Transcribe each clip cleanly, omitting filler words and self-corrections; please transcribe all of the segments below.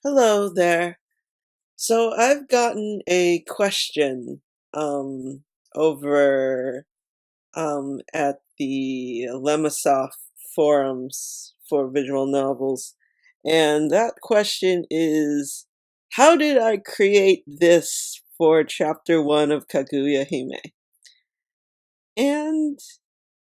Hello there. So I've gotten a question um, over at the Lemosoft forums for visual novels, and that question is, how did I create this for chapter one of Kaguya Hime? And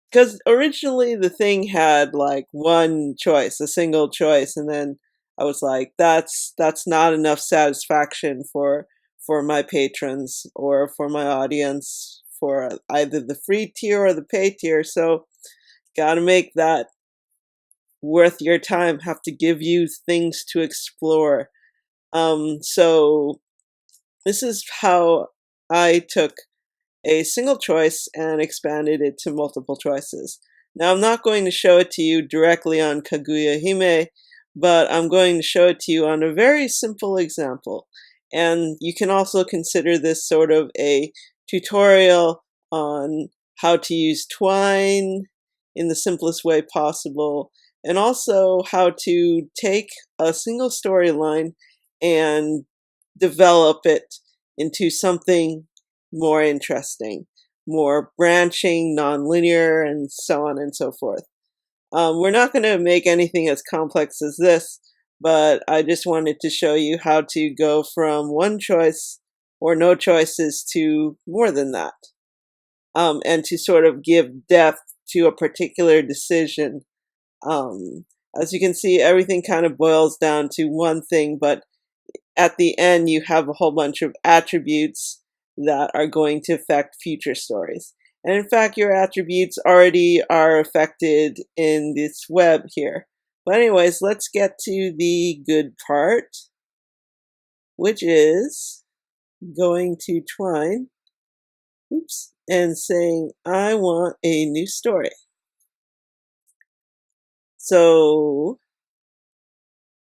because originally the thing had like one choice, a single choice, and then I was like, that's not enough satisfaction for my patrons or for my audience for either the free tier or the pay tier. So gotta make that worth your time, have to give you things to explore. So this is how I took a single choice and expanded it to multiple choices. Now I'm not going to show it to you directly on Kaguya Hime, but I'm going to show it to you on a very simple example. And you can also consider this sort of a tutorial on how to use Twine in the simplest way possible, and also how to take a single storyline and develop it into something more interesting, more branching, non-linear, and so on and so forth. We're not going to make anything as complex as this, but I just wanted to show you how to go from one choice or no choices to more than that, and to sort of give depth to a particular decision. Um, as you can see, everything kind of boils down to one thing, but at the end you have a whole bunch of attributes that are going to affect future stories. And in fact, your attributes already are affected in this web here. But anyways, let's get to the good part, which is going to Twine, oops, and saying, I want a new story. So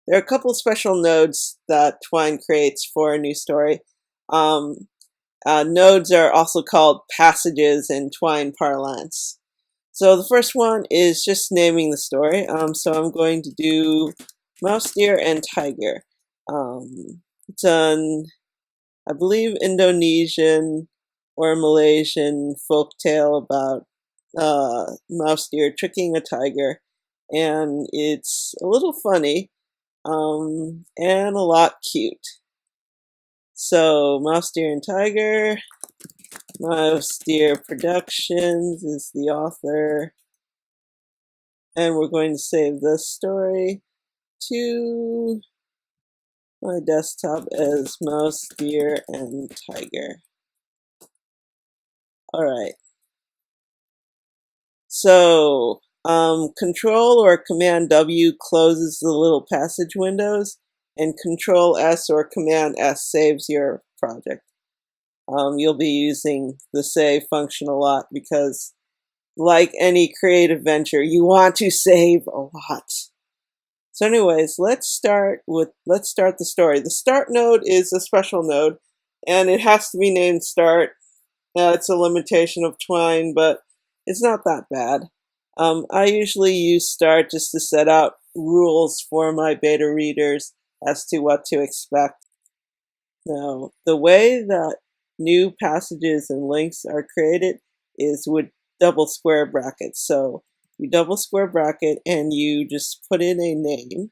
there are a couple special nodes that Twine creates for a new story. Nodes are also called passages in Twine parlance. So the first one is just naming the story. So I'm going to do Mouse, Deer, and Tiger. It's an, I believe, Indonesian or Malaysian folk tale about mouse deer tricking a tiger. And it's a little funny and a lot cute. So Mouse, Deer, and Tiger. Mouse Deer Productions is the author, and we're going to save this story to my desktop as Mouse, Deer, and Tiger. Alright, so Control or Command W closes the little passage windows, and Control S or Command S saves your project. You'll be using the save function a lot because, like any creative venture, you want to save a lot. So anyways, let's start the story. The start node is a special node, and it has to be named start. It's a limitation of Twine, but it's not that bad. I usually use start just to set out rules for my beta readers as to what to expect. Now, the way that new passages and links are created is with double square brackets. So you double square bracket and you just put in a name,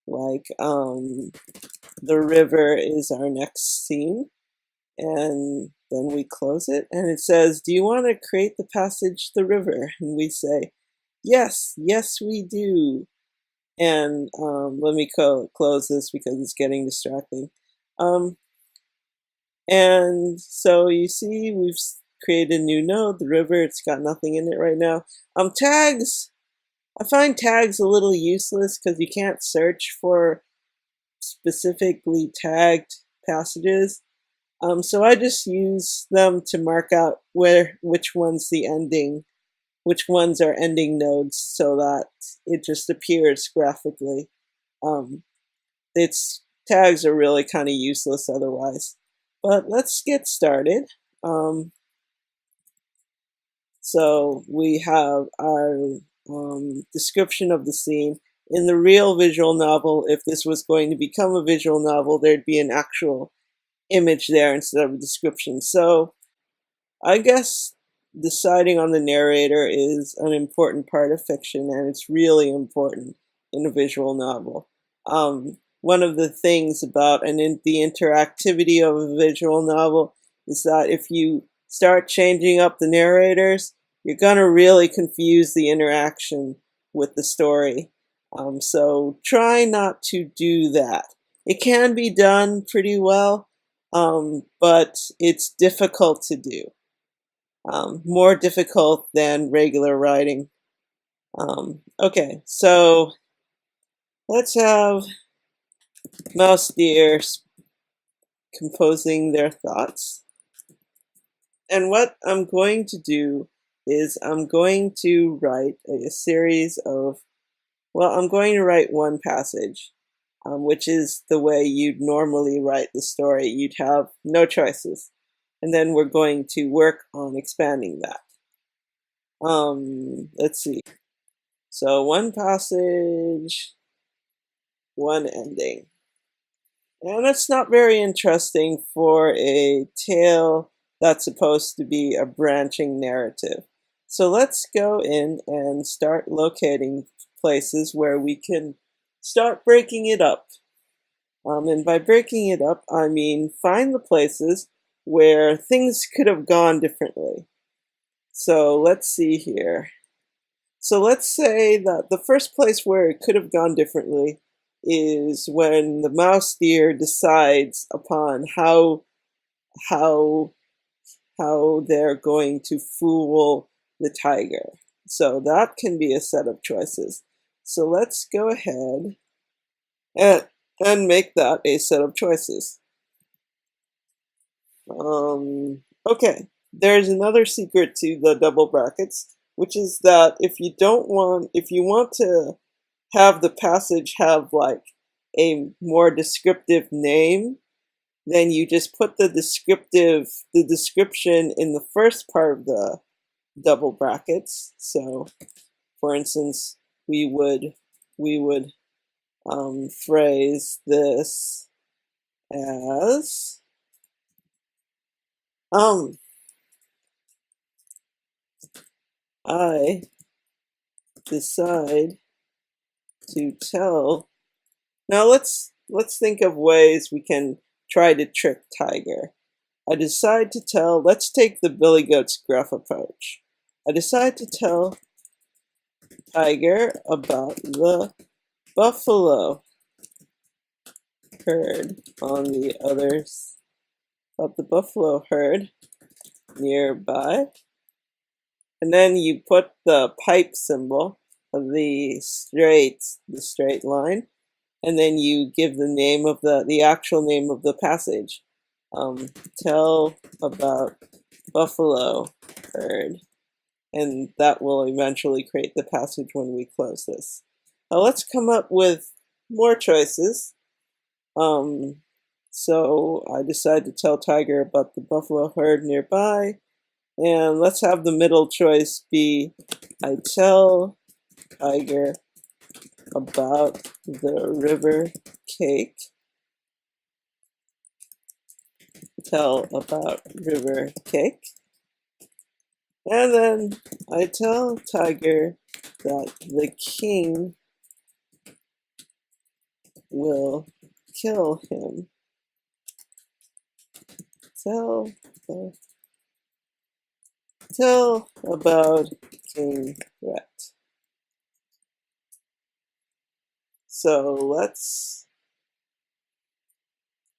like the river is our next scene, and then we close it and it says, do you want to create the passage the river? And we say, yes, yes we do. And let me close this because it's getting distracting. And so you see we've created a new node, the river. It's got nothing in it right now. Tags, I find tags a little useless because you can't search for specifically tagged passages. So I just use them to mark out which one's the ending, which ones are ending nodes, so that it just appears graphically. Its tags are really kind of useless otherwise. But let's get started. So we have our description of the scene. in the real visual novel, if this was going to become a visual novel, there'd be an actual image there instead of a description. So I guess deciding on the narrator is an important part of fiction, and it's really important in a visual novel. One of the things about the interactivity of a visual novel is that if you start changing up the narrators, you're going to really confuse the interaction with the story. So try not to do that. It can be done pretty well, but it's difficult to do. More difficult than regular writing. Okay, so let's have mouse deer composing their thoughts. And what I'm going to do is I'm going to write a series of, well, I'm going to write one passage, which is the way you'd normally write the story. You'd have no choices. And then we're going to work on expanding that. Let's see. So one passage, one ending. And that's not very interesting for a tale that's supposed to be a branching narrative. So let's go in and start locating places where we can start breaking it up. And by breaking it up, I mean find the places where things could have gone differently. So let's see here. So let's say that the first place where it could have gone differently is when the mouse deer decides upon how they're going to fool the tiger. So that can be a set of choices. So let's go ahead and make that a set of choices. Okay, there's another secret to the double brackets, which is that if you want to have the passage have like a more descriptive name, then you just put the description in the first part of the double brackets. So, for instance, we would phrase this as I decide to tell. Now let's think of ways we can try to trick Tiger. I decide to tell, let's take the Billy Goat's Gruff approach. I decide to tell Tiger about the buffalo herd on the others, about the buffalo herd nearby. And then you put the pipe symbol of the straight line, and then you give the name of the actual name of the passage. Tell about buffalo herd, and that will eventually create the passage when we close this. Now let's come up with more choices. So I decide to tell Tiger about the buffalo herd nearby, and let's have the middle choice be I tell Tiger about the river cake. Tell about river cake. And then I tell Tiger that the king will kill him. Tell about King Rat. So let's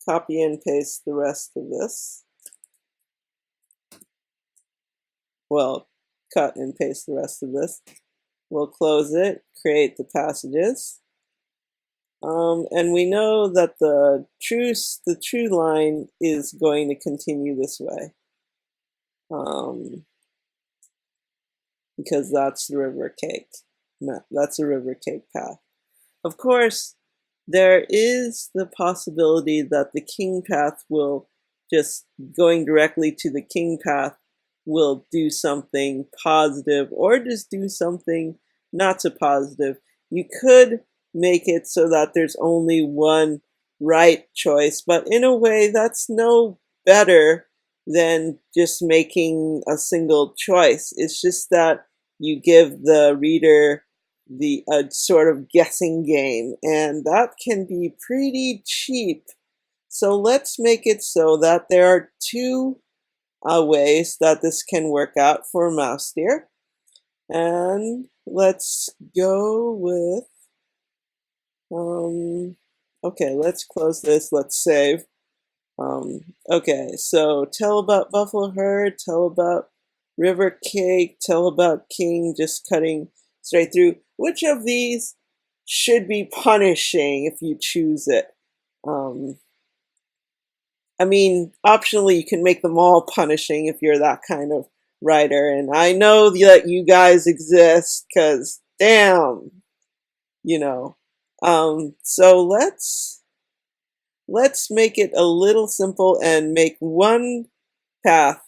copy and paste the rest of this. Well, cut and paste the rest of this. We'll close it, create the passages. And we know that the true line is going to continue this way. Because that's the river cake. That's a river cake path. Of course, there is the possibility that the king path will, just going directly to the king path, will do something positive or just do something not so positive. You could make it so that there's only one right choice, but in a way that's no better than just making a single choice. It's just that you give the reader the sort of guessing game, and that can be pretty cheap. So let's make it so that there are two ways that this can work out for Mouse Deer. And let's go with, okay, let's close this, let's save. Okay, so tell about buffalo herd, tell about river cake, tell about king just cutting straight through. Which of these should be punishing if you choose it? I mean, optionally, you can make them all punishing if you're that kind of writer. And I know that you guys exist, because damn, you know. So let's make it a little simple and make one path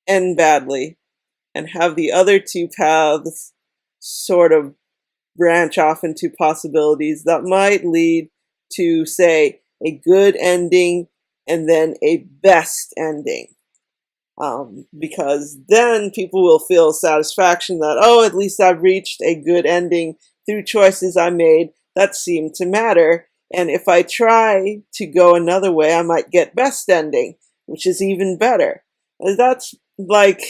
end badly and have the other two paths sort of branch off into possibilities that might lead to, say, a good ending and then a best ending. Because then people will feel satisfaction that, oh, at least I've reached a good ending through choices I made that seem to matter. And if I try to go another way, I might get best ending, which is even better. That's like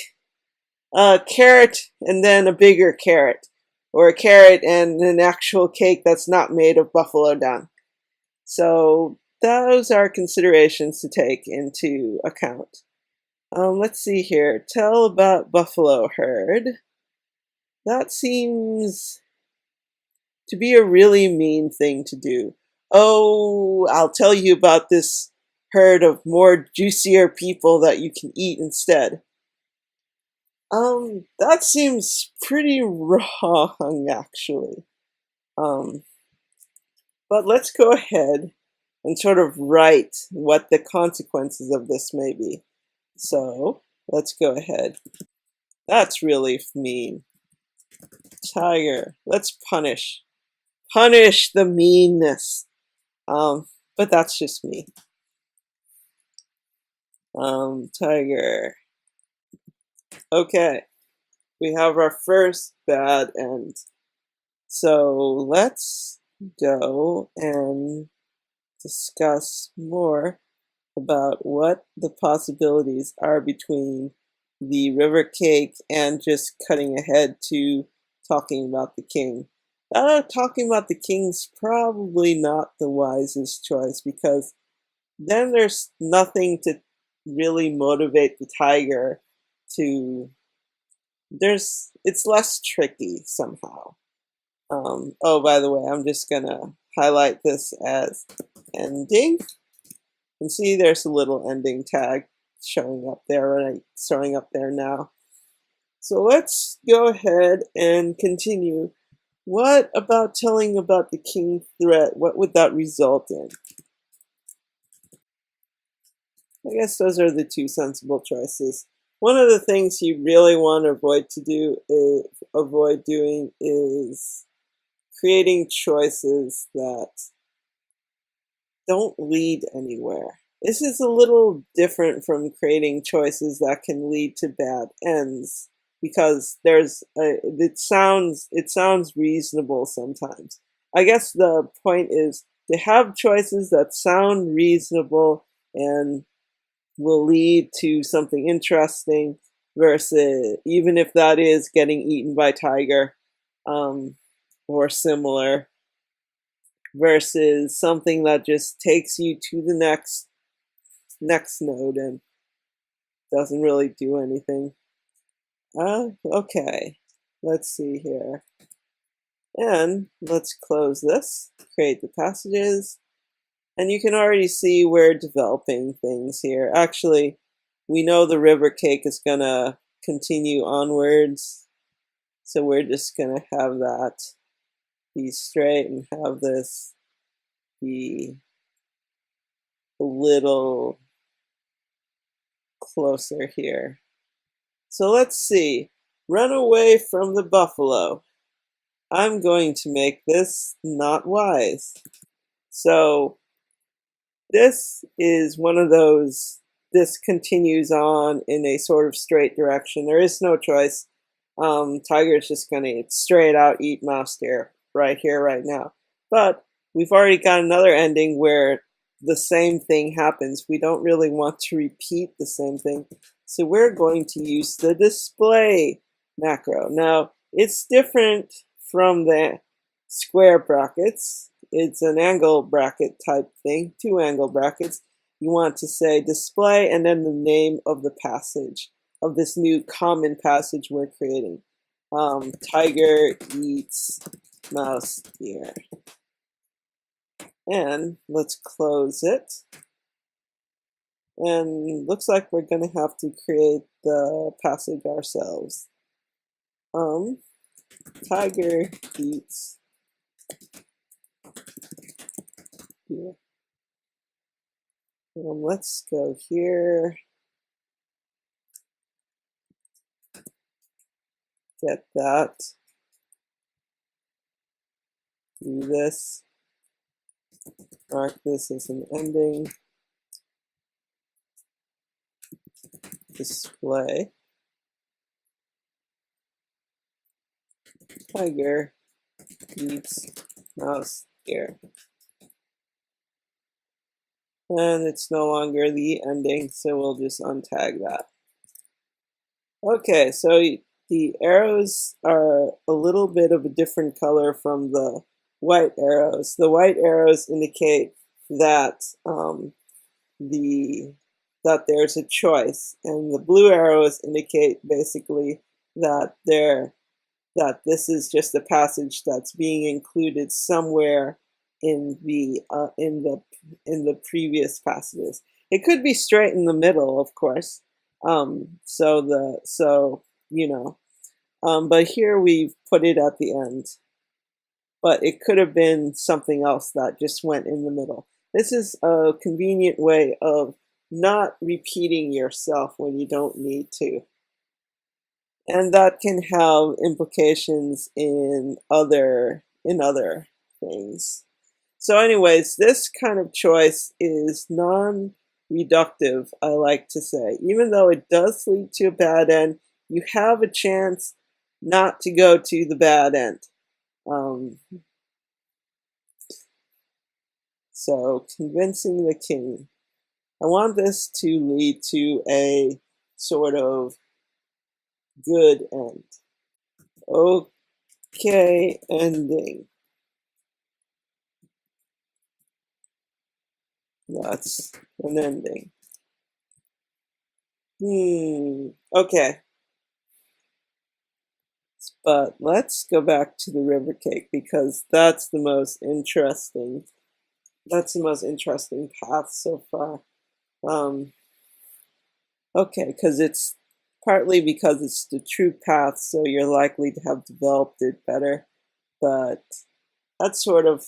a carrot and then a bigger carrot, or a carrot and an actual cake that's not made of buffalo dung. So those are considerations to take into account. Let's see here. Tell about buffalo herd. That seems to be a really mean thing to do. Oh, I'll tell you about this herd of more juicier people that you can eat instead. That seems pretty wrong, actually. Um, but let's go ahead and sort of write what the consequences of this may be. So, let's go ahead. That's really mean. Tiger, let's punish. Punish the meanness. But that's just me. Tiger. Okay, we have our first bad end. So let's go and discuss more about what the possibilities are between the river cake and just cutting ahead to talking about the king. Talking about the king's probably not the wisest choice, because then there's nothing to really motivate the tiger to. It's less tricky somehow. Oh, by the way, I'm just gonna highlight this as ending. And see, there's a little ending tag showing up there, right? Showing up there now. So let's go ahead and continue. What about telling about the king threat? What would that result in? I guess those are the two sensible choices. One of the things you really want to avoid doing is creating choices that don't lead anywhere. This is a little different from creating choices that can lead to bad ends, because it sounds reasonable sometimes. I guess the point is to have choices that sound reasonable and will lead to something interesting, versus, even if that is getting eaten by tiger, or similar, versus something that just takes you to the next node and doesn't really do anything. Okay, let's see here. And let's close this, create the passages, and you can already see we're developing things here. Actually, we know the river cake is gonna continue onwards, so we're just gonna have that be straight and have this be a little closer here. So let's see. Run away from the buffalo. I'm going to make this not wise. So this is one of those, this continues on in a sort of straight direction. There is no choice. Tiger is just going to straight out eat mouse deer right here, right now. But we've already got another ending where the same thing happens. We don't really want to repeat the same thing. So we're going to use the display macro. Now, it's different from the square brackets. It's an angle bracket type thing, two angle brackets. You want to say display and then the name of the passage, of this new common passage we're creating. Tiger eats mouse deer. And let's close it. And looks like we're going to have to create the passage ourselves. Tiger eats deer. Let's go here. Get that. Do this. Mark this as an ending. Display. Tiger eats mouse deer. And it's no longer the ending, so we'll just untag that. Okay, so the arrows are a little bit of a different color from the white arrows. The white arrows indicate that that there's a choice, and the blue arrows indicate basically that this is just a passage that's being included somewhere in the previous passages. It could be straight in the middle, of course. But here we've put it at the end. But it could have been something else that just went in the middle. This is a convenient way of not repeating yourself when you don't need to. And that can have implications in other things. So anyways, this kind of choice is non-reductive, I like to say. Even though it does lead to a bad end, you have a chance not to go to the bad end. So convincing the king. I want this to lead to a sort of good end. Okay, ending. That's an ending. Okay. But let's go back to the river cake because that's the most interesting. That's the most interesting path so far. Okay, because it's partly because it's the true path, so you're likely to have developed it better. But that's sort of,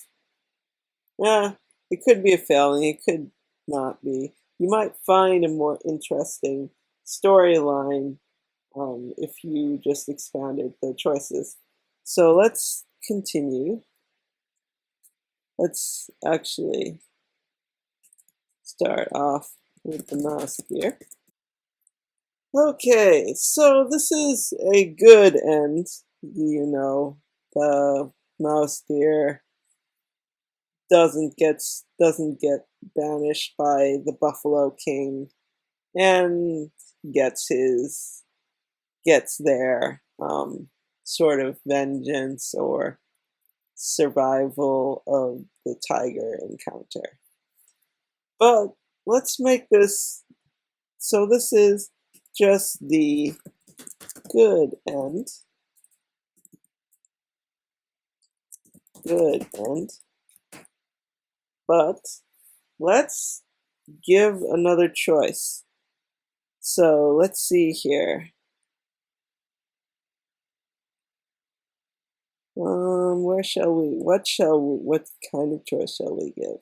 yeah, it could be a failing, it could not be. You might find a more interesting storyline if you just expanded the choices. So let's continue. Let's actually start off with the mouse here. Okay, so this is a good end. The mouse deer doesn't get banished by the Buffalo King and gets their sort of vengeance or survival of the tiger encounter. But let's make this, so this is just the good end. Good end. But let's give another choice. So let's see here. What kind of choice shall we give?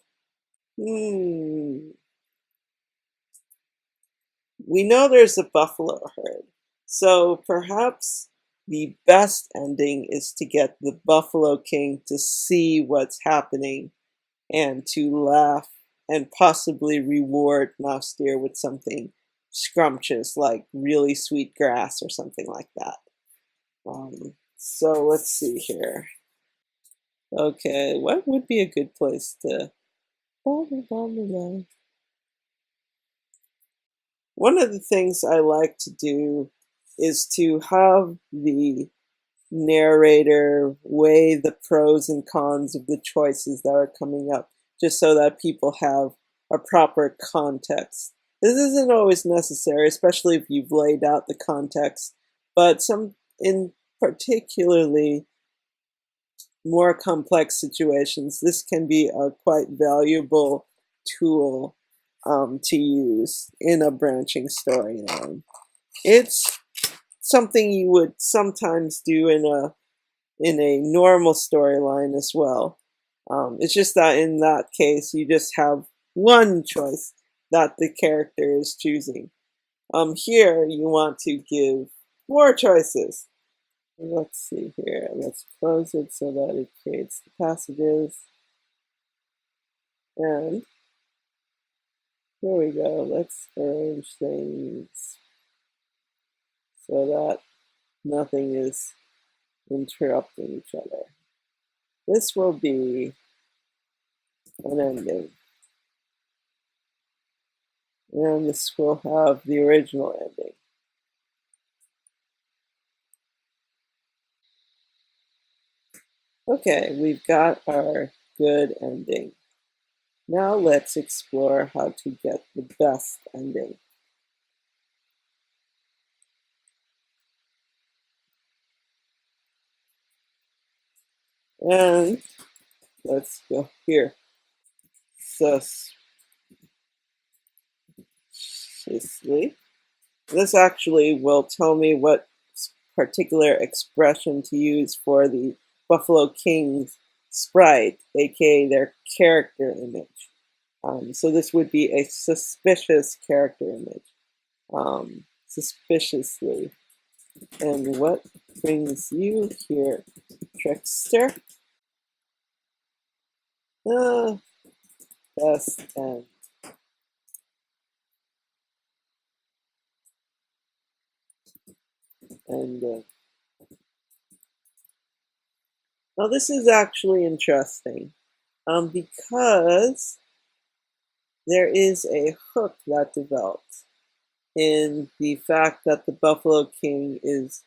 We know there's a buffalo herd, so perhaps the best ending is to get the Buffalo King to see what's happening and to laugh and possibly reward Mouse Deer with something scrumptious like really sweet grass or something like that. So let's see here. Okay, what would be a good place to... One of the things I like to do is to have the narrator weigh the pros and cons of the choices that are coming up, just so that people have a proper context. This isn't always necessary, especially if you've laid out the context, but some, in particularly more complex situations, this can be a quite valuable tool to use in a branching storyline. It's something you would sometimes do in a normal storyline as well. It's just that in that case, you just have one choice that the character is choosing. Here, you want to give more choices. Let's see here. Let's close it so that it creates the passages. And here we go. Let's arrange things so that nothing is interrupting each other. This will be an ending. And this will have the original ending. Okay, we've got our good ending. Now let's explore how to get the best ending. And let's go here. Suspiciously. This actually will tell me what particular expression to use for the Buffalo King's sprite, aka their character image. So this would be a suspicious character image. Suspiciously. And what brings you here, trickster? Best end. And now this is actually interesting, because there is a hook that develops in the fact that the Buffalo King is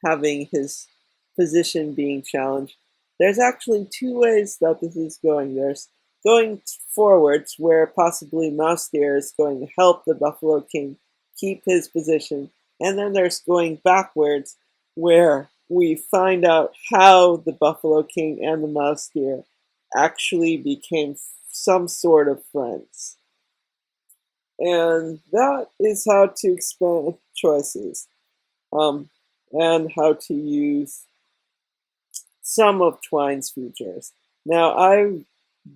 having his position being challenged. There's actually two ways that this is going. There's going forwards, where possibly Mouse Deer is going to help the Buffalo King keep his position, and then there's going backwards, where we find out how the Buffalo King and the Mouse Deer actually became some sort of friends. And that is how to expand choices, and how to use some of Twine's features. Now, I've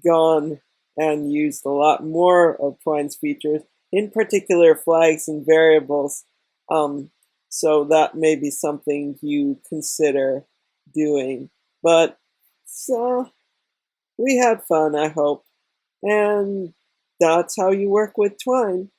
gone and used a lot more of Twine's features, in particular flags and variables, so that may be something you consider doing. But so we had fun, I hope, and that's how you work with Twine.